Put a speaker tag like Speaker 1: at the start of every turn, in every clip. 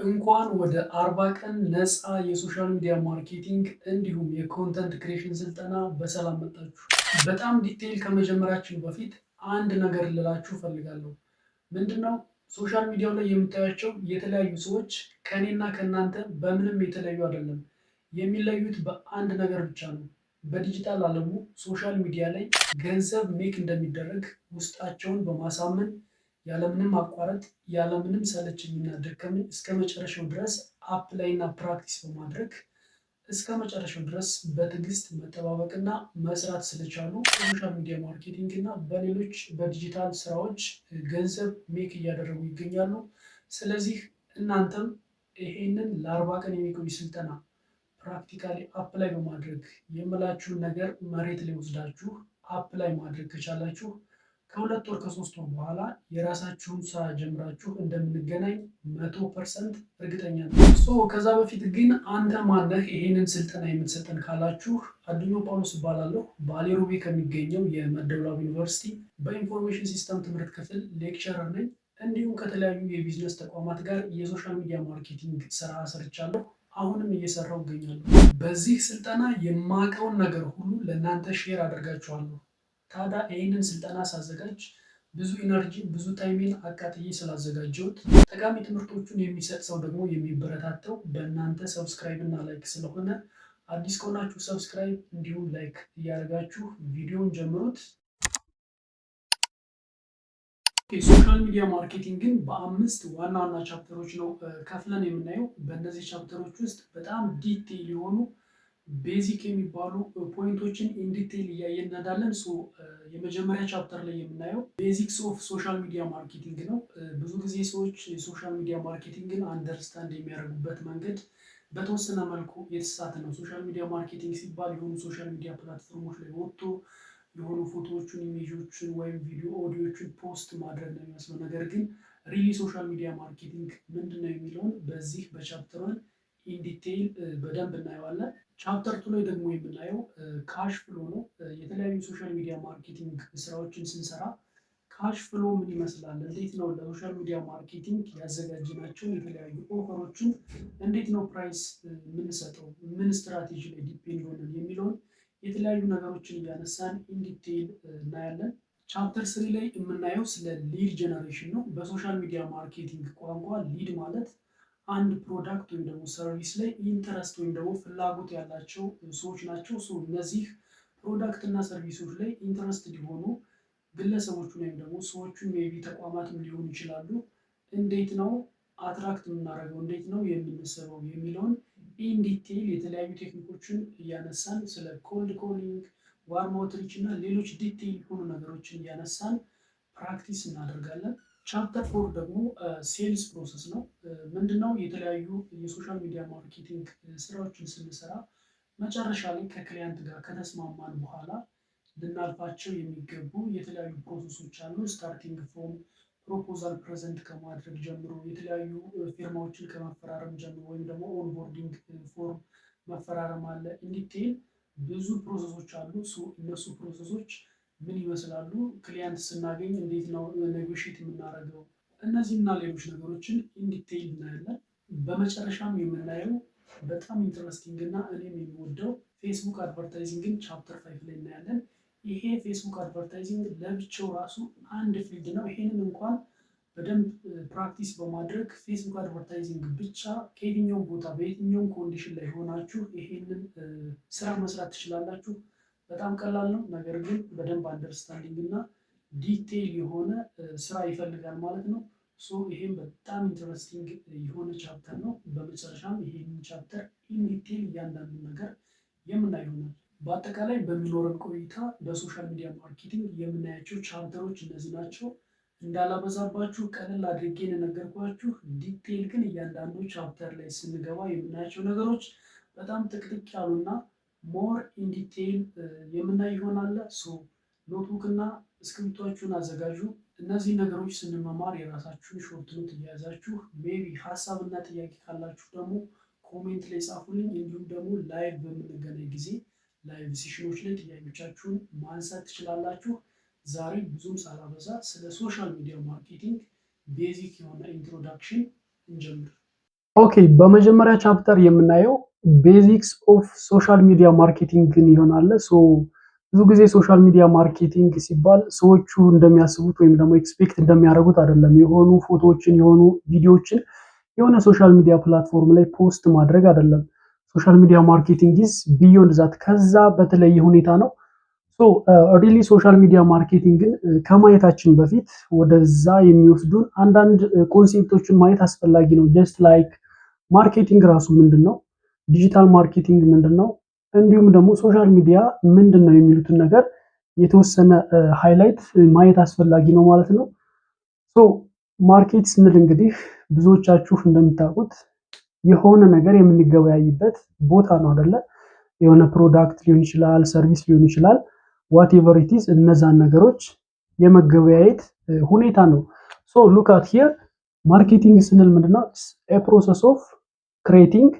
Speaker 1: እንኳን ወደ 40 ቀን ነፃ የሶሻል ሚዲያ ማርኬቲንግ እንዲሁም የኮንተንት ክሬሽን ስልጠና በሰላም መጣችሁ። በጣም ዲቴይል ከመጀመራችን በፊት አንድ ነገር ልላችሁ ፈልጋለሁ። ምንድነው? ሶሻል ሚዲያው ላይ የምታያቸው የተለያዩ ሰዎች ከኔና ከእናንተ በምንም የተለዩ አይደለም። የሚለዩት በአንድ ነገር ብቻ ነው። በዲጂታል ዓለሙ ሶሻል ሚዲያ ላይ ገንዘብ ሜክ እንደሚደረግ ውስጣቸውን በማሳመን ያለምንም ማቋረጥ ያለምንም ሰለቸኝና ደከመኝ እስከመጨረሻው ድረስ አፕላይ እና ፕራክቲስ በማድረግ እስከመጨረሻው ድረስ በትዕግስት መጠባበቅና መስራት ስለቻሉ ሶሻል ሚዲያ ማርኬቲንግ እና በሌሎች በዲጂታል ስራዎች ገንዘብ ሜክ እያደረጉ ይገኛሉ። ስለዚህ እናንተም ይሄንን ለ40 ቀን የሚቆይ ስልጠና ፕራክቲካሊ አፕላይ በማድረግ የምላችሁን ነገር መሬት ላይ ወስዳችሁ አፕላይ ማድረግ ከቻላችሁ ከ2 ወር ከ3 ወር በኋላ የራሳችሁን ስራ ጀምራችሁ እንደምንገናኝ 100% እርግጠኛ ነኝ። ከዛ በፊት ግን አንተ ማነህ ይሄንን ስልጠና የምትሰጠን ካላችሁ፣ አዱኛው ጳውሎስ እባላለሁ። ባሌ ሮቤ ከሚገኘው የመደወላቡ ዩኒቨርሲቲ በኢንፎርሜሽን ሲስተም ትምህርት ክፍል ሌክቸረር ነኝ። እንዲሁም ከተለያዩ የቢዝነስ ተቋማት ጋር የሶሻል ሚዲያ ማርኬቲንግ ስራ ሰርቻለሁ። አሁንም እየሰራው እገኛለሁ። በዚህ ስልጠና የማውቀውን ነገር ሁሉ ለእናንተ ሼር አደርጋችኋለሁ። ታዲያ ይህንን ስልጠና ሳዘጋጅ ብዙ ኢነርጂ ብዙ ታይሜን አቃጥዬ ስላዘጋጀሁት ጠቃሚ ትምህርቶቹን የሚሰጥ ሰው ደግሞ የሚበረታተው በእናንተ ሰብስክራይብ እና ላይክ ስለሆነ አዲስ ከሆናችሁ ሰብስክራይብ እንዲሁም ላይክ እያደረጋችሁ ቪዲዮን ጀምሩት። ሶሻል ሚዲያ ማርኬቲንግን በ5 ዋና ዋና ቻፕተሮች ነው ከፍለን የምናየው። በእነዚህ ቻፕተሮች ውስጥ በጣም ዲቴይል የሆኑ ቤዚክ የሚባሉ ፖይንቶችን ኢንዲቴይል እያየን እንሄዳለን። የመጀመሪያ ቻፕተር ላይ የምናየው ቤዚክስ ኦፍ ሶሻል ሚዲያ ማርኬቲንግ ነው። ብዙ ጊዜ ሰዎች የሶሻል ሚዲያ ማርኬቲንግን አንደርስታንድ የሚያደርጉበት መንገድ በተወሰነ መልኩ የተሳሳተ ነው። ሶሻል ሚዲያ ማርኬቲንግ ሲባል የሆኑ ሶሻል ሚዲያ ፕላትፎርሞች ላይ ወጥቶ የሆኑ ፎቶዎችን፣ ኢሜጆችን ወይም ቪዲዮ ኦዲዮችን ፖስት ማድረግ ነው የሚመስለው። ነገር ግን ሪሊ ሶሻል ሚዲያ ማርኬቲንግ ምንድን ነው የሚለውን በዚህ በቻፕተሩን ኢንዲቴይል በደንብ እናየዋለን። ቻፕተር 2 ላይ ደግሞ የምናየው ካሽ ፍሎ ነው። የተለያዩ ሶሻል ሚዲያ ማርኬቲንግ ስራዎችን ስንሰራ ካሽ ፍሎ ምን ይመስላል፣ እንዴት ነው ለሶሻል ሚዲያ ማርኬቲንግ ያዘጋጅናቸው የተለያዩ ኦፈሮችን እንዴት ነው ፕራይስ የምንሰጠው፣ ምን ስትራቴጂ ላይ ዲፔንድ ሆነን የሚለውን የተለያዩ ነገሮችን እያነሳን ኢንዲቴይል እናያለን። ቻፕተር 3 ላይ የምናየው ስለ ሊድ ጀነሬሽን ነው። በሶሻል ሚዲያ ማርኬቲንግ ቋንቋ ሊድ ማለት አንድ ፕሮዳክት ወይም ደግሞ ሰርቪስ ላይ ኢንተረስት ወይም ደግሞ ፍላጎት ያላቸው ሰዎች ናቸው። እነዚህ ፕሮዳክት እና ሰርቪሶች ላይ ኢንተረስት ሊሆኑ ግለሰቦቹ ወይም ደግሞ ሰዎቹን ሜይ ቢ ተቋማትም ሊሆኑ ይችላሉ። እንዴት ነው አትራክት የምናደርገው፣ እንዴት ነው የምንስበው የሚለውን ኢንዲቴይል የተለያዩ ቴክኒኮችን እያነሳን ስለ ኮልድ ኮሊንግ፣ ዋርም አውትሪች እና ሌሎች ዲቴይል የሆኑ ነገሮችን እያነሳን ፕራክቲስ እናደርጋለን። ቻፕተር 4 ደግሞ ሴልስ ፕሮሰስ ነው። ምንድነው? የተለያዩ የሶሻል ሚዲያ ማርኬቲንግ ስራዎችን ስንሰራ መጨረሻ ላይ ከክሊያንት ጋር ከተስማማን በኋላ ልናልፋቸው የሚገቡ የተለያዩ ፕሮሰሶች አሉ። ስታርቲንግ ፍሮም ፕሮፖዛል ፕሬዘንት ከማድረግ ጀምሮ የተለያዩ ፊርማዎችን ከመፈራረም ጀምሮ ወይም ደግሞ ኦንቦርዲንግ ፎርም መፈራረም አለ። ኢንዲቴይል ብዙ ፕሮሰሶች አሉ። እነሱ ፕሮሰሶች ምን ይመስላሉ፣ ክሊያንት ስናገኝ እንዴት ነው ኔጎሽት የምናደርገው፣ እነዚህና ሌሎች ነገሮችን ኢንዲቴይል እናያለን። በመጨረሻም የምናየው በጣም ኢንትረስቲንግ እና እኔም የሚወደው ፌስቡክ አድቨርታይዚንግን ቻፕተር 5 ላይ እናያለን። ይሄ ፌስቡክ አድቨርታይዚንግ ለብቻው ራሱ አንድ ፊልድ ነው። ይሄንን እንኳን በደንብ ፕራክቲስ በማድረግ ፌስቡክ አድቨርታይዚንግ ብቻ ከየትኛውም ቦታ በየትኛውም ኮንዲሽን ላይ ሆናችሁ ይሄንን ስራ መስራት ትችላላችሁ። በጣም ቀላል ነው። ነገር ግን በደንብ አንደርስታንዲንግ እና ዲቴይል የሆነ ስራ ይፈልጋል ማለት ነው። ይሄም በጣም ኢንትረስቲንግ የሆነ ቻፕተር ነው። በመጨረሻም ይሄንን ቻፕተር ኢንዲቴይል እያንዳንዱ ነገር የምናየው ይሆናል። በአጠቃላይ በሚኖረን ቆይታ በሶሻል ሚዲያ ማርኬቲንግ የምናያቸው ቻፕተሮች እነዚህ ናቸው። እንዳላበዛባችሁ ቀለል አድርጌ ነገርኳችሁ። ዲቴይል ግን እያንዳንዱ ቻፕተር ላይ ስንገባ የምናያቸው ነገሮች በጣም ጥቅጥቅ ያሉና ሞር ኢንዲቴይል የምናይ ይሆናል። ኖትቡክ እና እስክሪብቶቹን አዘጋጁ። እነዚህ ነገሮች ስንመማር የራሳችሁን ሾርት ኖት እያያዛችሁ ሜቢ ሀሳብና ጥያቄ ካላችሁ ደግሞ ኮሜንት ላይ ጻፉልኝ። እንዲሁም ደግሞ ላይቭ በምንገናኝ ጊዜ ላይቭ ሴሽኖች ላይ ጥያቄዎቻችሁን ማንሳት ትችላላችሁ። ዛሬ ብዙም ሳላበዛ ስለ ሶሻል ሚዲያ ማርኬቲንግ ቤዚክ የሆነ ኢንትሮዳክሽን እንጀምር። ኦኬ በመጀመሪያ ቻፕተር የምናየው ቤዚክስ ኦፍ ሶሻል ሚዲያ ማርኬቲንግን ይሆናል። ብዙ ጊዜ ሶሻል ሚዲያ ማርኬቲንግ ሲባል ሰዎቹ እንደሚያስቡት ወይም ደግሞ ኤክስፔክት እንደሚያደርጉት አይደለም። የሆኑ ፎቶዎችን የሆኑ ቪዲዮዎችን የሆነ ሶሻል ሚዲያ ፕላትፎርም ላይ ፖስት ማድረግ አይደለም። ሶሻል ሚዲያ ማርኬቲንግ ኢዝ ቢዮንድ ዛት፣ ከዛ በተለየ ሁኔታ ነው። ሪሊ ሶሻል ሚዲያ ማርኬቲንግን ከማየታችን በፊት ወደዛ የሚወስዱን አንዳንድ ኮንሴፕቶችን ማየት አስፈላጊ ነው። ጀስት ላይክ ማርኬቲንግ ራሱ ምንድን ነው፣ ዲጂታል ማርኬቲንግ ምንድን ነው፣ እንዲሁም ደግሞ ሶሻል ሚዲያ ምንድን ነው የሚሉትን ነገር የተወሰነ ሃይላይት ማየት አስፈላጊ ነው ማለት ነው። ማርኬት ስንል እንግዲህ ብዙዎቻችሁ እንደምታውቁት የሆነ ነገር የምንገበያይበት ቦታ ነው አይደለ? የሆነ ፕሮዳክት ሊሆን ይችላል፣ ሰርቪስ ሊሆን ይችላል፣ ዋቴቨር ኢት ኢዝ እነዛን ነገሮች የመገበያየት ሁኔታ ነው። ሉክ አት ሂር ማርኬቲንግ ስንል ምንድነው? ኤ ፕሮሰስ ኦፍ ክሬቲንግ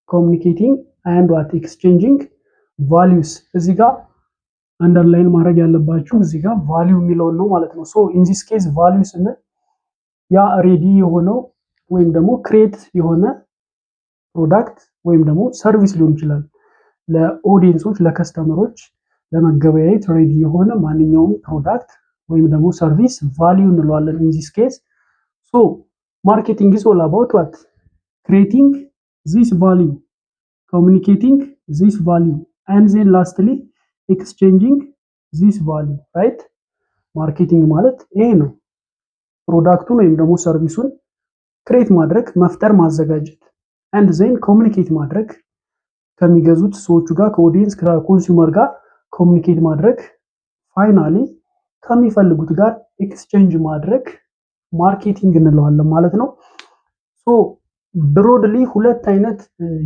Speaker 1: ኮሚኒኬቲንግ አንድ ዋት ኤክስቼንጂንግ ቫሊዩስ። እዚህ ጋር አንደርላይን ማድረግ ያለባችሁ እዚህ ጋር ቫሊዩ የሚለውን ነው ማለት ነው። ኢን ዚስ ኬዝ ቫሊዩ ስንል ያ ሬዲ የሆነው ወይም ደግሞ ክሬት የሆነ ፕሮዳክት ወይም ደግሞ ሰርቪስ ሊሆን ይችላል ለኦዲየንሶች ለከስተመሮች ለመገበያየት ሬዲ የሆነ ማንኛውም ፕሮዳክት ወይም ደግሞ ሰርቪስ ቫሊዩ እንለዋለን። ኢን ዚስ ኬዝ ማርኬቲንግ ኢዝ ኦል አባውት ዋት ክሬቲንግ ዚስ ቫሊዩ ኮሚኒኬቲንግ ዚስ ቫሊዩ and then lastly exchanging this value right። ማርኬቲንግ ማለት ይሄ ነው። ፕሮዳክቱን ወይም ደግሞ ሰርቪሱን ክሬት ማድረግ መፍጠር ማዘጋጀት and then ኮሚኒኬት ማድረግ ከሚገዙት ሰዎቹ ጋር ከኦዲየንስ ከኮንሱመር ጋር ኮሚኒኬት ማድረግ ፋይናሊ ከሚፈልጉት ጋር ኤክስቼንጅ ማድረግ ማርኬቲንግ እንለዋለን ማለት ነው። ብሮድሊ ሁለት አይነት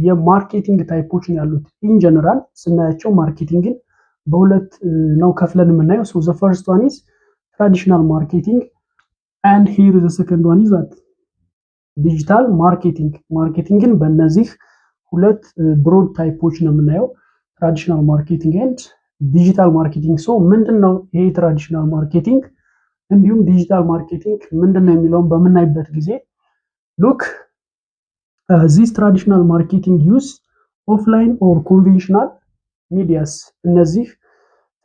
Speaker 1: የማርኬቲንግ ታይፖች ነው ያሉት። ኢን ጀነራል ስናያቸው ማርኬቲንግን በሁለት ነው ከፍለን የምናየው። ዘ ፈርስት ዋን ኢዝ ትራዲሽናል ማርኬቲንግ and here the second one is what ዲጂታል ማርኬቲንግ። ማርኬቲንግን በእነዚህ ሁለት ብሮድ ታይፖች ነው የምናየው፣ ትራዲሽናል ማርኬቲንግ ኤንድ ዲጂታል ማርኬቲንግ። ምንድነው ይሄ ትራዲሽናል ማርኬቲንግ እንዲሁም ዲጂታል ማርኬቲንግ ምንድነው የሚለውን በምናይበት ጊዜ ሉክ ዚስ ትራዲሽናል ማርኬቲንግ ዩዝ ኦፍላይን ኦር ኮንቬንሽናል ሚዲያስ። እነዚህ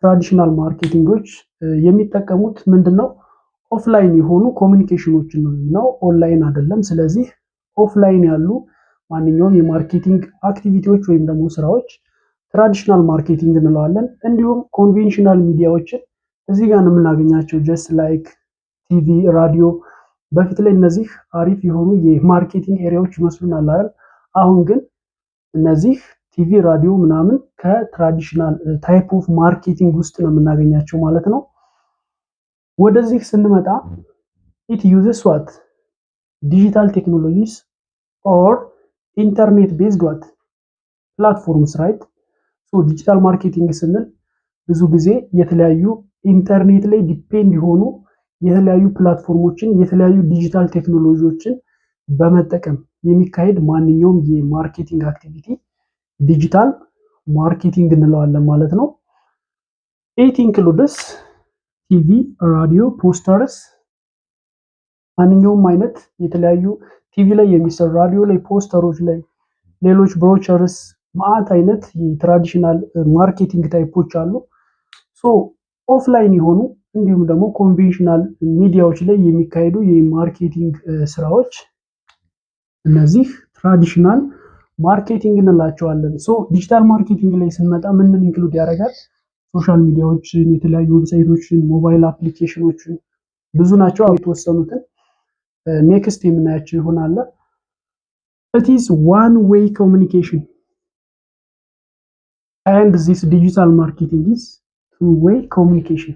Speaker 1: ትራዲሽናል ማርኬቲንጎች የሚጠቀሙት ምንድነው ኦፍላይን የሆኑ ኮሚኒኬሽኖችን ነው፣ ኦንላይን አይደለም። ስለዚህ ኦፍላይን ያሉ ማንኛውም የማርኬቲንግ አክቲቪቲዎች ወይም ደግሞ ስራዎች ትራዲሽናል ማርኬቲንግ እንለዋለን። እንዲሁም ኮንቬንሽናል ሚዲያዎችን እዚህ ጋር ነው የምናገኛቸው፣ ጀስት ላይክ ቲቪ፣ ራዲዮ። በፊት ላይ እነዚህ አሪፍ የሆኑ የማርኬቲንግ ኤሪያዎች ይመስሉናል አይደል? አሁን ግን እነዚህ ቲቪ፣ ራዲዮ ምናምን ከትራዲሽናል ታይፕ ኦፍ ማርኬቲንግ ውስጥ ነው የምናገኛቸው ማለት ነው። ወደዚህ ስንመጣ ኢት ዩዝስ ዋት ዲጂታል ቴክኖሎጂስ ኦር ኢንተርኔት ቤዝድ ዋት ፕላትፎርምስ ራይት። ዲጂታል ማርኬቲንግ ስንል ብዙ ጊዜ የተለያዩ ኢንተርኔት ላይ ዲፔንድ የሆኑ የተለያዩ ፕላትፎርሞችን የተለያዩ ዲጂታል ቴክኖሎጂዎችን በመጠቀም የሚካሄድ ማንኛውም የማርኬቲንግ አክቲቪቲ ዲጂታል ማርኬቲንግ እንለዋለን ማለት ነው። ኢት ኢንክሉድስ ቲቪ፣ ራዲዮ፣ ፖስተርስ፣ ማንኛውም አይነት የተለያዩ ቲቪ ላይ የሚሰሩ ራዲዮ ላይ፣ ፖስተሮች ላይ፣ ሌሎች ብሮቸርስ፣ ማአት አይነት የትራዲሽናል ማርኬቲንግ ታይፖች አሉ። ኦፍላይን የሆኑ እንዲሁም ደግሞ ኮንቬንሽናል ሚዲያዎች ላይ የሚካሄዱ የማርኬቲንግ ስራዎች እነዚህ ትራዲሽናል ማርኬቲንግ እንላቸዋለን። ዲጂታል ማርኬቲንግ ላይ ስንመጣ ምን ኢንክሉድ ያደርጋል? ሶሻል ሚዲያዎችን፣ የተለያዩ ዌብሳይቶችን፣ ሞባይል አፕሊኬሽኖችን ብዙ ናቸው። የተወሰኑትን ኔክስት የምናያቸው ይሆናል። it is one way communication and this digital marketing is two way communication።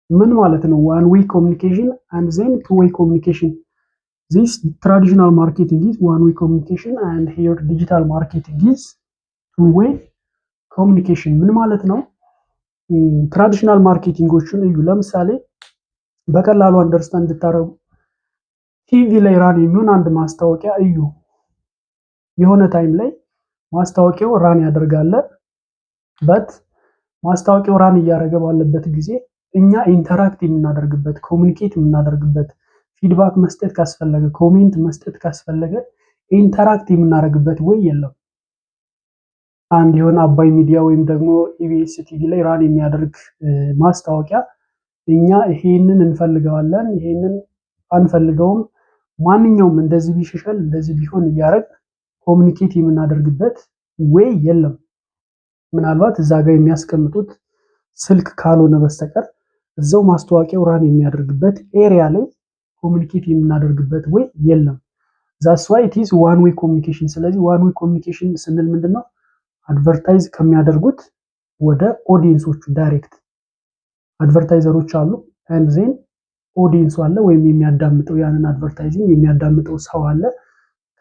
Speaker 1: ምን ማለት ነው? one way communication and then two way communication። this traditional marketing is one way communication and here digital marketing is two way communication። ምን ማለት ነው? ትራዲሽናል ማርኬቲንጎችን እዩ። ለምሳሌ በቀላሉ አንደርስታንድ እንድታረጉ ቲቪ ላይ ራን የሚሆን አንድ ማስታወቂያ እዩ። የሆነ ታይም ላይ ማስታወቂያው ራን ያደርጋል። በት ማስታወቂያው ራን እያደረገ ባለበት ጊዜ እኛ ኢንተራክት የምናደርግበት፣ ኮሚኒኬት የምናደርግበት፣ ፊድባክ መስጠት ካስፈለገ፣ ኮሜንት መስጠት ካስፈለገ ኢንተራክት የምናደርግበት ወይ የለም። አንድ የሆነ አባይ ሚዲያ ወይም ደግሞ ኢቢኤስ ቲቪ ላይ ራን የሚያደርግ ማስታወቂያ እኛ ይሄንን እንፈልገዋለን፣ ይሄንን አንፈልገውም፣ ማንኛውም እንደዚህ ቢሻሻል እንደዚህ ቢሆን እያደረግ ኮሚኒኬት የምናደርግበት ወይ የለም። ምናልባት እዛ ጋር የሚያስቀምጡት ስልክ ካልሆነ በስተቀር እዛው ማስታወቂያው ራን የሚያደርግበት ኤሪያ ላይ ኮሚኒኬት የምናደርግበት ወይ የለም። ዛስ ዋይ ኢት ኢዝ ዋን ዌይ ኮሚኒኬሽን። ስለዚህ ዋን ዌይ ኮሚኒኬሽን ስንል ምንድነው? አድቨርታይዝ ከሚያደርጉት ወደ ኦዲየንሶቹ ዳይሬክት አድቨርታይዘሮች አሉ ኤንድ ዜን ኦዲየንሱ አለ ወይም የሚያዳምጠው ያንን አድቨርታይዚንግ የሚያዳምጠው ሰው አለ።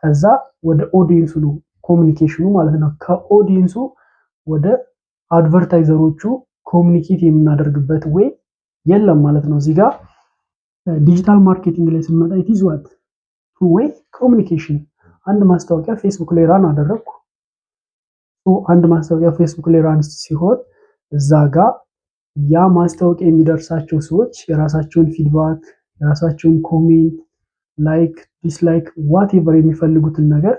Speaker 1: ከዛ ወደ ኦዲየንሱ ነው ኮሚኒኬሽኑ ማለት ነው። ከኦዲየንሱ ወደ አድቨርታይዘሮቹ ኮሚኒኬት የምናደርግበት ወይ የለም ማለት ነው። እዚህ ጋር ዲጂታል ማርኬቲንግ ላይ ስንመጣ ኢት ኢዝ ዋት ቱ ዌይ ኮሚኒኬሽን። አንድ ማስታወቂያ ፌስቡክ ላይ ራን አደረግኩ። አንድ ማስታወቂያ ፌስቡክ ላይ ራን ሲሆን እዛ ጋር ያ ማስታወቂያ የሚደርሳቸው ሰዎች የራሳቸውን ፊድባክ፣ የራሳቸውን ኮሜንት፣ ላይክ፣ ዲስላይክ ዋትኤቨር የሚፈልጉትን ነገር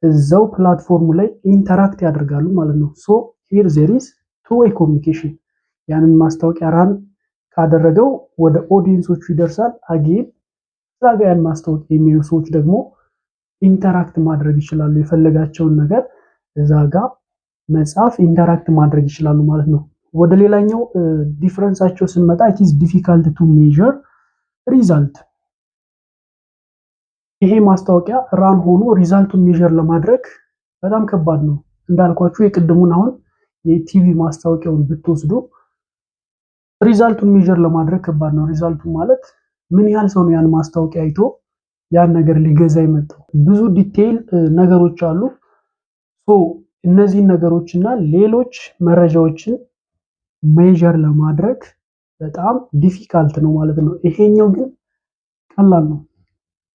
Speaker 1: እዛው ፕላትፎርሙ ላይ ኢንተራክት ያደርጋሉ ማለት ነው። ሶ ሂር ዜር ኢዝ ቱ ዌይ ኮሚኒኬሽን። ያንን ማስታወቂያ ራን ካደረገው ወደ ኦዲየንሶቹ ይደርሳል። አጌን እዛ ጋር ያን ማስታወቂያ የሚያዩ ሰዎች ደግሞ ኢንተራክት ማድረግ ይችላሉ። የፈለጋቸውን ነገር እዛ ጋር መጻፍ ኢንተራክት ማድረግ ይችላሉ ማለት ነው። ወደ ሌላኛው ዲፍረንሳቸው ስንመጣ ኢት ኢዝ ዲፊካልት ቱ ሜዠር ሪዛልት። ይሄ ማስታወቂያ ራን ሆኖ ሪዛልቱን ሜዠር ለማድረግ በጣም ከባድ ነው። እንዳልኳችሁ የቅድሙን አሁን የቲቪ ማስታወቂያውን ብትወስዱ ሪዛልቱን ሜዠር ለማድረግ ከባድ ነው። ሪዛልቱ ማለት ምን ያህል ሰው ነው ያን ማስታወቂያ አይቶ ያን ነገር ሊገዛ የመጣው? ብዙ ዲቴይል ነገሮች አሉ። እነዚህን ነገሮች እና ሌሎች መረጃዎችን ሜዠር ለማድረግ በጣም ዲፊካልት ነው ማለት ነው። ይሄኛው ግን ቀላል ነው።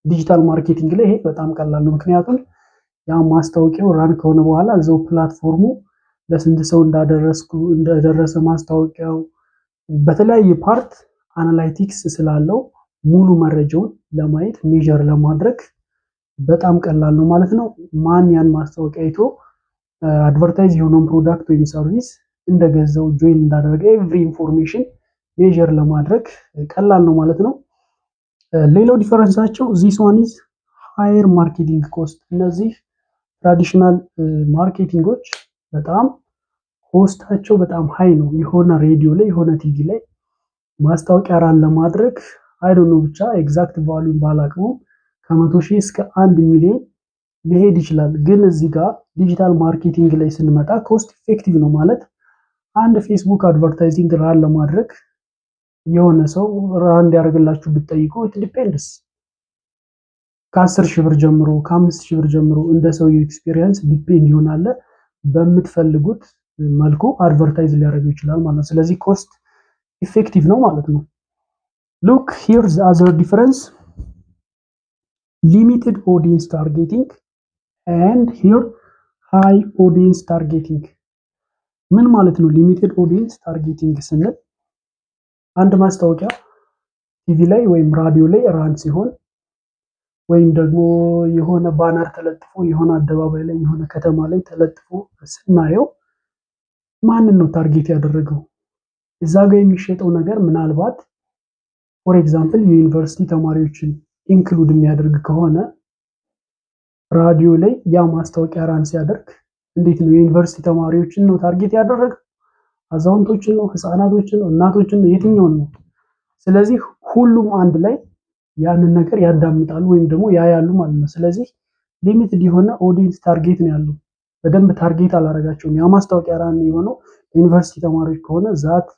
Speaker 1: ዲጂታል ማርኬቲንግ ላይ ይሄ በጣም ቀላል ነው። ምክንያቱም ያ ማስታወቂያው ራን ከሆነ በኋላ እዛው ፕላትፎርሙ ለስንት ሰው እንደደረሰ ማስታወቂያው በተለያየ ፓርት አናላይቲክስ ስላለው ሙሉ መረጃውን ለማየት ሜዠር ለማድረግ በጣም ቀላል ነው ማለት ነው። ማን ያን ማስታወቂያ አይቶ አድቨርታይዝ የሆነውን ፕሮዳክት ወይም ሰርቪስ እንደገዛው ጆይን እንዳደረገ ኤቭሪ ኢንፎርሜሽን ሜዠር ለማድረግ ቀላል ነው ማለት ነው። ሌላው ዲፈረንሳቸው ዚስ ዋን ኢዝ ሃየር ማርኬቲንግ ኮስት። እነዚህ ትራዲሽናል ማርኬቲንጎች በጣም ኮስታቸው በጣም ሃይ ነው። የሆነ ሬዲዮ ላይ የሆነ ቲቪ ላይ ማስታወቂያ ራን ለማድረግ አይዶኖ ብቻ ኤግዛክት ቫልዩም ባላቅሙ ከ100,000 እስከ 1 ሚሊዮን ሊሄድ ይችላል። ግን እዚህ ጋር ዲጂታል ማርኬቲንግ ላይ ስንመጣ ኮስት ኢፌክቲቭ ነው ማለት አንድ ፌስቡክ አድቨርታይዚንግ ራን ለማድረግ የሆነ ሰው ራን እንዲያደርግላችሁ ብትጠይቁ ኢት ዲፔንድስ ከ10,000 ብር ጀምሮ ከ5,000 ብር ጀምሮ እንደ ሰው ኤክስፒሪየንስ ዲፔንድ ይሆናል። በምትፈልጉት መልኩ አድቨርታይዝ ሊያደርገው ይችላል ማለት ነው። ስለዚህ ኮስት ኢፌክቲቭ ነው ማለት ነው። ሉክ ሂር ዘ አዘር ዲፈረንስ ሊሚትድ ኦዲየንስ ታርጌቲንግ ኤንድ ሂር ሃይ ኦዲየንስ ታርጌቲንግ። ምን ማለት ነው? ሊሚትድ ኦዲየንስ ታርጌቲንግ ስንል አንድ ማስታወቂያ ቲቪ ላይ ወይም ራዲዮ ላይ ራን ሲሆን ወይም ደግሞ የሆነ ባነር ተለጥፎ የሆነ አደባባይ ላይ የሆነ ከተማ ላይ ተለጥፎ ስናየው ማንን ነው ታርጌት ያደረገው? እዛ ጋር የሚሸጠው ነገር ምናልባት ፎር ኤግዛምፕል የዩኒቨርሲቲ ተማሪዎችን ኢንክሉድ የሚያደርግ ከሆነ ራዲዮ ላይ ያ ማስታወቂያ ራን ሲያደርግ እንዴት ነው የዩኒቨርሲቲ ተማሪዎችን ነው ታርጌት ያደረገው? አዛውንቶችን ነው? ህፃናቶችን ነው? እናቶችን ነው? የትኛውን ነው? ስለዚህ ሁሉም አንድ ላይ ያንን ነገር ያዳምጣሉ ወይም ደግሞ ያያሉ ማለት ነው። ስለዚህ ሊሚትድ የሆነ ኦዲየንስ ታርጌት ነው ያለው። በደንብ ታርጌት አላረጋቸውም። ያ ማስታወቂያ ራን የሆነው ዩኒቨርሲቲ ተማሪዎች ከሆነ ዛት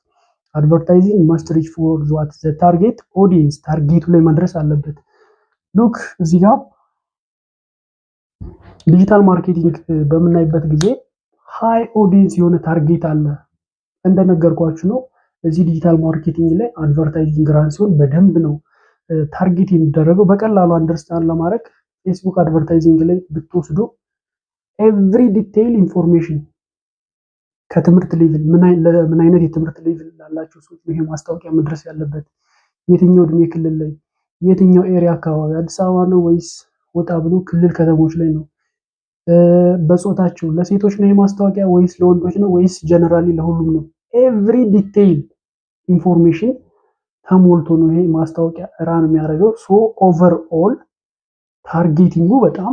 Speaker 1: አድቨርታይዚንግ ማስት ሪች ፎር ዛት ዘ ታርጌት ኦዲየንስ ታርጌቱ ላይ መድረስ አለበት። ሉክ እዚህ ጋር ዲጂታል ማርኬቲንግ በምናይበት ጊዜ ሃይ ኦዲየንስ የሆነ ታርጌት አለ። እንደነገርኳችሁ ነው። እዚህ ዲጂታል ማርኬቲንግ ላይ አድቨርታይዚንግ ራን ሲሆን በደንብ ነው ታርጌት የሚደረገው። በቀላሉ አንደርስታንድ ለማድረግ ፌስቡክ አድቨርታይዚንግ ላይ ብትወስዱ ኤቭሪ ዲቴይል ኢንፎርሜሽን ከትምህርት ሌቭል ምን አይነት የትምህርት ሌቭል ላላቸው ሰዎች ይሄ ማስታወቂያ መድረስ ያለበት፣ የትኛው እድሜ ክልል ላይ፣ የትኛው ኤሪያ አካባቢ፣ አዲስ አበባ ነው ወይስ ወጣ ብሎ ክልል ከተሞች ላይ ነው። በጾታቸው ለሴቶች ነው የማስታወቂያ ወይስ ለወንዶች ነው ወይስ ጀነራሊ ለሁሉም ነው? ኤቭሪ ዲቴይል ኢንፎርሜሽን ተሞልቶ ነው ይሄ ማስታወቂያ ራን የሚያደርገው። ሶ ኦቨር ኦል ታርጌቲንጉ በጣም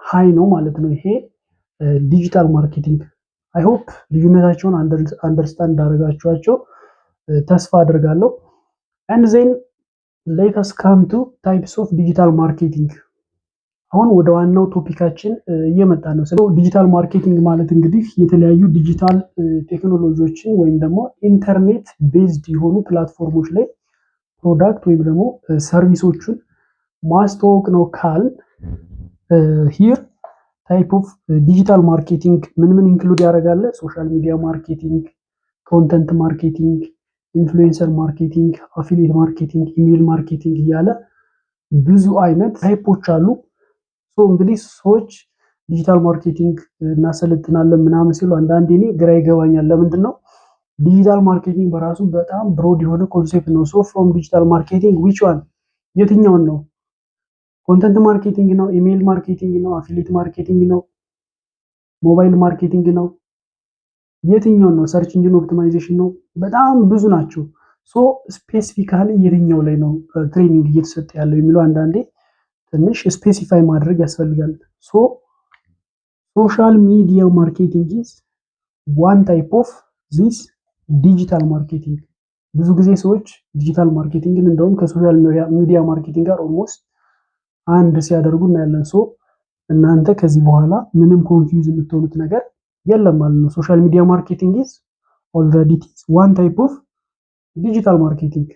Speaker 1: ሃይ ነው ማለት ነው። ይሄ ዲጂታል ማርኬቲንግ አይ ሆፕ ልዩነታቸውን አንደርስታንድ እንዳደረጋችኋቸው ተስፋ አድርጋለሁ። ኤንድ ዜን ሌተስ ካም ቱ ታይፕስ ኦፍ ዲጂታል ማርኬቲንግ። አሁን ወደ ዋናው ቶፒካችን እየመጣ ነው። ስለ ዲጂታል ማርኬቲንግ ማለት እንግዲህ የተለያዩ ዲጂታል ቴክኖሎጂዎችን ወይም ደግሞ ኢንተርኔት ቤዝድ የሆኑ ፕላትፎርሞች ላይ ፕሮዳክት ወይም ደግሞ ሰርቪሶቹን ማስተዋወቅ ነው ካል ሂር ታይፕ ኦፍ ዲጂታል ማርኬቲንግ ምን ምን ኢንክሉድ ያደርጋል? ሶሻል ሚዲያ ማርኬቲንግ፣ ኮንተንት ማርኬቲንግ፣ ኢንፍሉዌንሰር ማርኬቲንግ፣ አፊሊየት ማርኬቲንግ፣ ኢሜል ማርኬቲንግ እያለ ብዙ አይነት ታይፖች አሉ። እንግዲህ ሰዎች ዲጂታል ማርኬቲንግ እናሰለጥናለን ምናምን ሲሉ አንዳንዴ እኔ ግራ ይገባኛል። ለምንድን ነው ዲጂታል ማርኬቲንግ በራሱ በጣም ብሮድ የሆነ ኮንሴፕት ነው። ሶ ፍሮም ዲጂታል ማርኬቲንግ ዊች ዋን የትኛውን ነው? ኮንተንት ማርኬቲንግ ነው? ኢሜይል ማርኬቲንግ ነው? አፊሊየት ማርኬቲንግ ነው? ሞባይል ማርኬቲንግ ነው? የትኛውን ነው? ሰርች ኢንጂን ኦፕቲማይዜሽን ነው? በጣም ብዙ ናቸው። ሶ ስፔሲፊካሊ የትኛው ላይ ነው ትሬኒንግ እየተሰጠ ያለው የሚለው አንዳንዴ ትንሽ ስፔሲፋይ ማድረግ ያስፈልጋል። ሶ ሶሻል ሚዲያ ማርኬቲንግ ኢዝ ዋን ታይፕ ኦፍ ዚስ ዲጂታል ማርኬቲንግ። ብዙ ጊዜ ሰዎች ዲጂታል ማርኬቲንግን እንደውም ከሶሻል ሚዲያ ማርኬቲንግ ጋር ኦልሞስት አንድ ሲያደርጉ እናያለን። ሶ እናንተ ከዚህ በኋላ ምንም ኮንፊውዝ የምትሆኑት ነገር የለም ማለት ነው። ሶሻል ሚዲያ ማርኬቲንግ ኢዝ ኦልሬዲ ዋን ታይፕ ኦፍ ዲጂታል ማርኬቲንግ።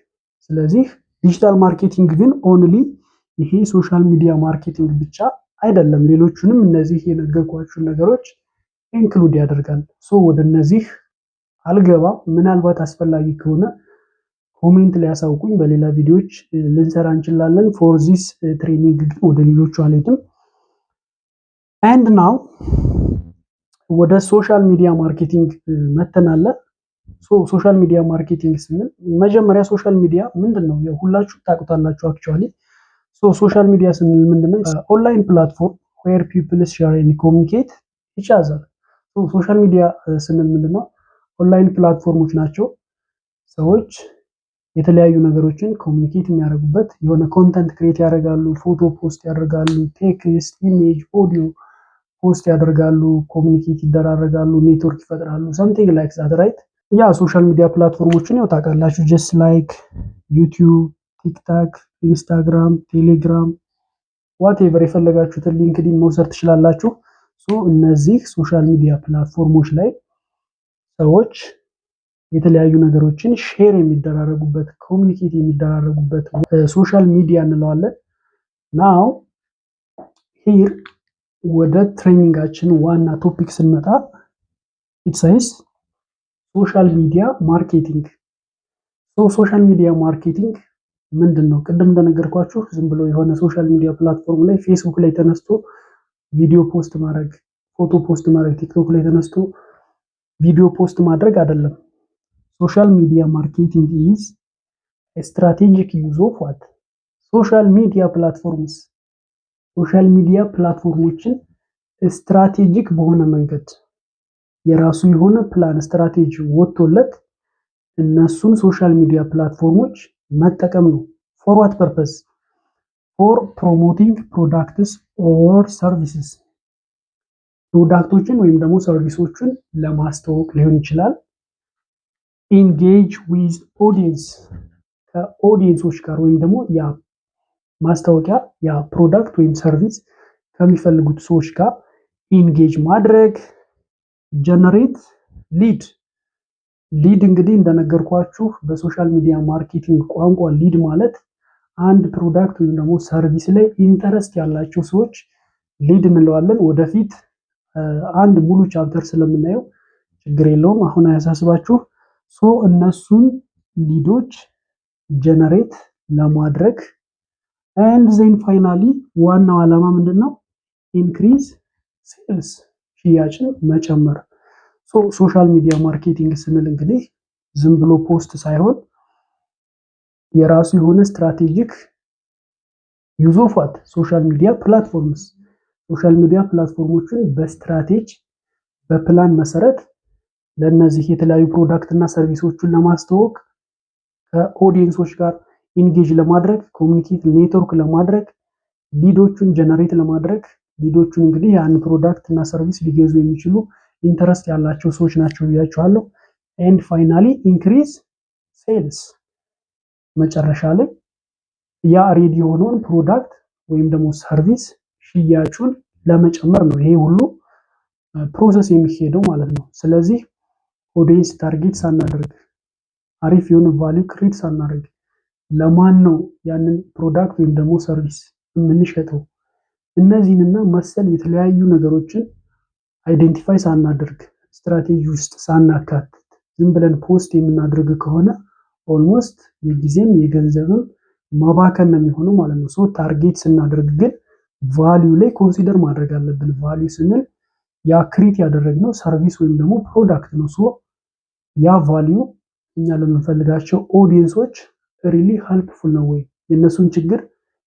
Speaker 1: ስለዚህ ዲጂታል ማርኬቲንግ ግን ኦንሊ ይሄ ሶሻል ሚዲያ ማርኬቲንግ ብቻ አይደለም፣ ሌሎቹንም እነዚህ የነገርኳችሁን ነገሮች ኢንክሉድ ያደርጋል። ሶ ወደ እነዚህ አልገባም። ምናልባት አስፈላጊ ከሆነ ኮሜንት ላይ ያሳውቁኝ፣ በሌላ ቪዲዮዎች ልንሰራ እንችላለን። ፎር ዚስ ትሬኒንግ ግን ወደ ሌሎቹ አልሄድም። ኤንድ ናው ወደ ሶሻል ሚዲያ ማርኬቲንግ መተናለ። ሶሻል ሚዲያ ማርኬቲንግ ስንል መጀመሪያ ሶሻል ሚዲያ ምንድን ነው? ሁላችሁ ታውቁታላችሁ። አክቹዋሊ ሶሻል ሚዲያ ስንል ምንድነው? ኦንላይን ፕላትፎርም ዌር ፒፕልስ ሼር ኤንድ ኮሚኒኬት ኢች አዘር። ሶሻል ሚዲያ ስንል ምንድነው? ኦንላይን ፕላትፎርሞች ናቸው። ሰዎች የተለያዩ ነገሮችን ኮሚኒኬት የሚያደርጉበት፣ የሆነ ኮንተንት ክሬት ያደርጋሉ፣ ፎቶ ፖስት ያደርጋሉ፣ ቴክስት፣ ኢሜጅ፣ ኦዲዮ ፖስት ያደርጋሉ፣ ኮሚኒኬት ይደራረጋሉ፣ ኔትወርክ ይፈጥራሉ። ሰምቲንግ ላይክ ዛት ራይት። ያ ሶሻል ሚዲያ ፕላትፎርሞችን ያው ታውቃላችሁ። ጀስት ላይክ ዩቲዩብ፣ ቲክታክ፣ ኢንስታግራም፣ ቴሌግራም ዋቴቨር የፈለጋችሁትን ሊንክዲን መውሰድ ትችላላችሁ። እነዚህ ሶሻል ሚዲያ ፕላትፎርሞች ላይ ሰዎች የተለያዩ ነገሮችን ሼር የሚደራረጉበት፣ ኮሚኒኬት የሚደራረጉበት ሶሻል ሚዲያ እንለዋለን። ናው ሂር ወደ ትሬኒንጋችን ዋና ቶፒክ ስንመጣ ኢትሳይስ ሶሻል ሚዲያ ማርኬቲንግ። ሶሻል ሚዲያ ማርኬቲንግ ምንድን ነው? ቅድም እንደነገርኳችሁ ዝም ብሎ የሆነ ሶሻል ሚዲያ ፕላትፎርም ላይ ፌስቡክ ላይ ተነስቶ ቪዲዮ ፖስት ማድረግ፣ ፎቶ ፖስት ማድረግ፣ ቲክቶክ ላይ ተነስቶ ቪዲዮ ፖስት ማድረግ አይደለም። ሶሻል ሚዲያ ማርኬቲንግ ኢዝ ስትራቴጂክ ዩዝ ኦፍ ዋት ሶሻል ሚዲያ ፕላትፎርምስ። ሶሻል ሚዲያ ፕላትፎርሞችን ስትራቴጂክ በሆነ መንገድ የራሱ የሆነ ፕላን ስትራቴጂ ወጥቶለት እነሱን ሶሻል ሚዲያ ፕላትፎርሞች መጠቀም ነው። ፎር ዋት ፐርፐስ? ፎር ፕሮሞቲንግ ፕሮዳክትስ ኦር ሰርቪስስ። ፕሮዳክቶችን ወይም ደግሞ ሰርቪሶችን ለማስተዋወቅ ሊሆን ይችላል። ኢንጌጅ ዊዝ ኦዲየንስ፣ ከኦዲየንሶች ጋር ወይም ደግሞ ያ ማስታወቂያ ያ ፕሮዳክት ወይም ሰርቪስ ከሚፈልጉት ሰዎች ጋር ኢንጌጅ ማድረግ። ጀነሬት ሊድ እንግዲህ እንደነገርኳችሁ በሶሻል ሚዲያ ማርኬቲንግ ቋንቋ ሊድ ማለት አንድ ፕሮዳክት ወይም ደግሞ ሰርቪስ ላይ ኢንተረስት ያላቸው ሰዎች ሊድ እንለዋለን። ወደፊት አንድ ሙሉ ቻፕተር ስለምናየው ችግር የለውም፣ አሁን አያሳስባችሁ። እነሱን ሊዶች ጀነሬት ለማድረግ ኤንድ ዜን ፋይናሊ ዋናው ዓላማ ምንድን ነው? ኢንክሪዝ ሴልስ፣ ሽያጭን መጨመር። ሶሻል ሚዲያ ማርኬቲንግ ስንል እንግዲህ ዝም ብሎ ፖስት ሳይሆን የራሱ የሆነ ስትራቴጂክ ዩዝ ኦፍ ዋት ሶሻል ሚዲያ ፕላትፎርምስ ሶሻል ሚዲያ ፕላትፎርሞችን በስትራቴጂ በፕላን መሰረት ለእነዚህ የተለያዩ ፕሮዳክት እና ሰርቪሶችን ለማስተዋወቅ ከኦዲየንሶች ጋር ኢንጌጅ ለማድረግ ኮሚኒኬት ኔትወርክ ለማድረግ ሊዶቹን ጀነሬት ለማድረግ ሊዶቹን እንግዲህ ያን ፕሮዳክት እና ሰርቪስ ሊገዙ የሚችሉ ኢንተረስት ያላቸው ሰዎች ናቸው ብያቸዋለሁ። ኤንድ ፋይናሊ ኢንክሪዝ ሴልስ መጨረሻ ላይ ያ ሬዲ የሆነውን ፕሮዳክት ወይም ደግሞ ሰርቪስ ሽያጩን ለመጨመር ነው ይሄ ሁሉ ፕሮሰስ የሚሄደው ማለት ነው። ስለዚህ ኦዲየንስ ታርጌት ሳናደርግ አሪፍ የሆነ ቫልዩ ክሬት ሳናደርግ ለማን ነው ያንን ፕሮዳክት ወይም ደግሞ ሰርቪስ የምንሸጠው እነዚህንና መሰል የተለያዩ ነገሮችን አይዴንቲፋይ ሳናደርግ ስትራቴጂ ውስጥ ሳናካትት ዝም ብለን ፖስት የምናደርግ ከሆነ ኦልሞስት የጊዜም የገንዘብም ማባከን ነው የሚሆነው ማለት ነው። ሶ ታርጌት ስናደርግ ግን ቫልዩ ላይ ኮንሲደር ማድረግ አለብን። ቫልዩ ስንል ያ ክሬት ያደረግነው ሰርቪስ ወይም ደግሞ ፕሮዳክት ነው። ሶ ያ ቫልዩ እኛ ለምንፈልጋቸው ኦዲየንሶች ሪሊ ሄልፕፉል ነው ወይ የእነሱን ችግር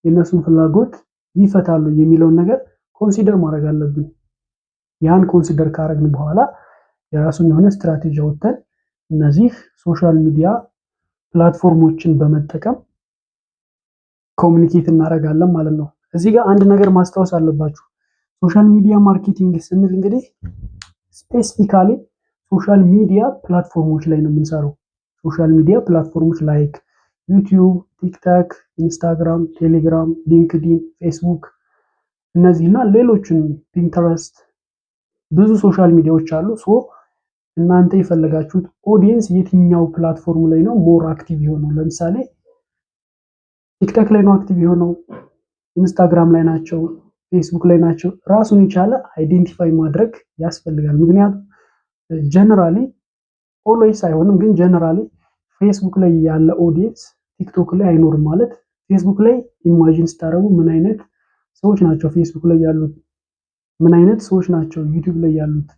Speaker 1: የእነሱን ፍላጎት ይፈታሉ የሚለውን ነገር ኮንሲደር ማድረግ አለብን። ያን ኮንሲደር ካረግን በኋላ የራሱን የሆነ ስትራቴጂ አውጥተን እነዚህ ሶሻል ሚዲያ ፕላትፎርሞችን በመጠቀም ኮሚኒኬት እናደርጋለን ማለት ነው። እዚህ ጋር አንድ ነገር ማስታወስ አለባችሁ። ሶሻል ሚዲያ ማርኬቲንግ ስንል እንግዲህ ስፔሲፊካሊ ሶሻል ሚዲያ ፕላትፎርሞች ላይ ነው የምንሰራው። ሶሻል ሚዲያ ፕላትፎርሞች ላይክ ዩቲዩብ፣ ቲክታክ፣ ኢንስታግራም፣ ቴሌግራም፣ ሊንክዲን፣ ፌስቡክ እነዚህና ሌሎችን ፒንተረስት ብዙ ሶሻል ሚዲያዎች አሉ። ሶ እናንተ የፈለጋችሁት ኦዲየንስ የትኛው ፕላትፎርም ላይ ነው ሞር አክቲቭ የሆነው? ለምሳሌ ቲክታክ ላይ ነው አክቲቭ የሆነው፣ ኢንስታግራም ላይ ናቸው፣ ፌስቡክ ላይ ናቸው። ራሱን የቻለ አይዴንቲፋይ ማድረግ ያስፈልጋል። ምክንያቱም ጀነራሊ ኦልዌይስ አይሆንም፣ ግን ጀነራሊ ፌስቡክ ላይ ያለ ኦዲየንስ ቲክቶክ ላይ አይኖርም ማለት ፌስቡክ ላይ ኢማጂን ስታደርጉ ምን አይነት ሰዎች ናቸው ፌስቡክ ላይ ያሉት፣ ምን አይነት ሰዎች ናቸው ዩቲዩብ ላይ ያሉት፣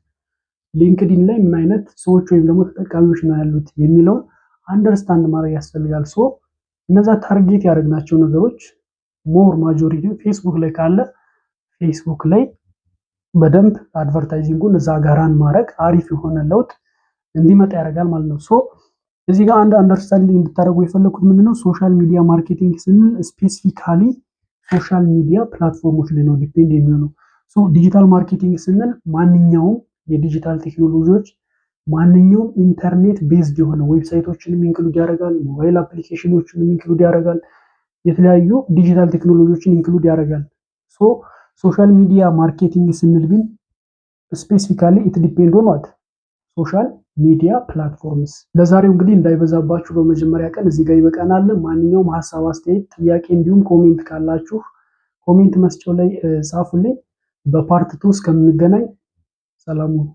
Speaker 1: ሊንክዲን ላይ ምን አይነት ሰዎች ወይም ደግሞ ተጠቃሚዎች ነው ያሉት የሚለውን አንደርስታንድ ማድረግ ያስፈልጋል። ሶ እነዛ ታርጌት ያደረግናቸው ነገሮች ሞር ማጆሪቲ ፌስቡክ ላይ ካለ ፌስቡክ ላይ በደንብ አድቨርታይዚንጉን እዛ ጋራን ማድረግ አሪፍ የሆነ ለውጥ እንዲመጣ ያደርጋል ማለት ነው። ሶ እዚህ ጋር አንድ አንደርስታንዲንግ እንድታደርጉ የፈለኩት ምንድነው ሶሻል ሚዲያ ማርኬቲንግ ስንል ስፔሲፊካሊ ሶሻል ሚዲያ ፕላትፎርሞች ላይ ነው ዲፔንድ የሚሆነው። ሶ ዲጂታል ማርኬቲንግ ስንል ማንኛውም የዲጂታል ቴክኖሎጂዎች ማንኛውም ኢንተርኔት ቤዝድ የሆነ ዌብሳይቶችንም ኢንክሉድ ያደርጋል፣ ሞባይል አፕሊኬሽኖችንም ኢንክሉድ ያደርጋል፣ የተለያዩ ዲጂታል ቴክኖሎጂዎችን ኢንክሉድ ያደርጋል። ሶ ሶሻል ሚዲያ ማርኬቲንግ ስንል ግን ስፔሲፊካሊ ኢት ዲፔንድ ኦን ዋት ሶሻል ሚዲያ ፕላትፎርምስ። ለዛሬው እንግዲህ እንዳይበዛባችሁ በመጀመሪያ ቀን እዚህ ጋር ይበቃናል። ማንኛውም ሀሳብ፣ አስተያየት፣ ጥያቄ እንዲሁም ኮሜንት ካላችሁ ኮሜንት መስጫው ላይ ጻፉልኝ። በፓርት 2 እስከምንገናኝ ሰላም ሁኑ።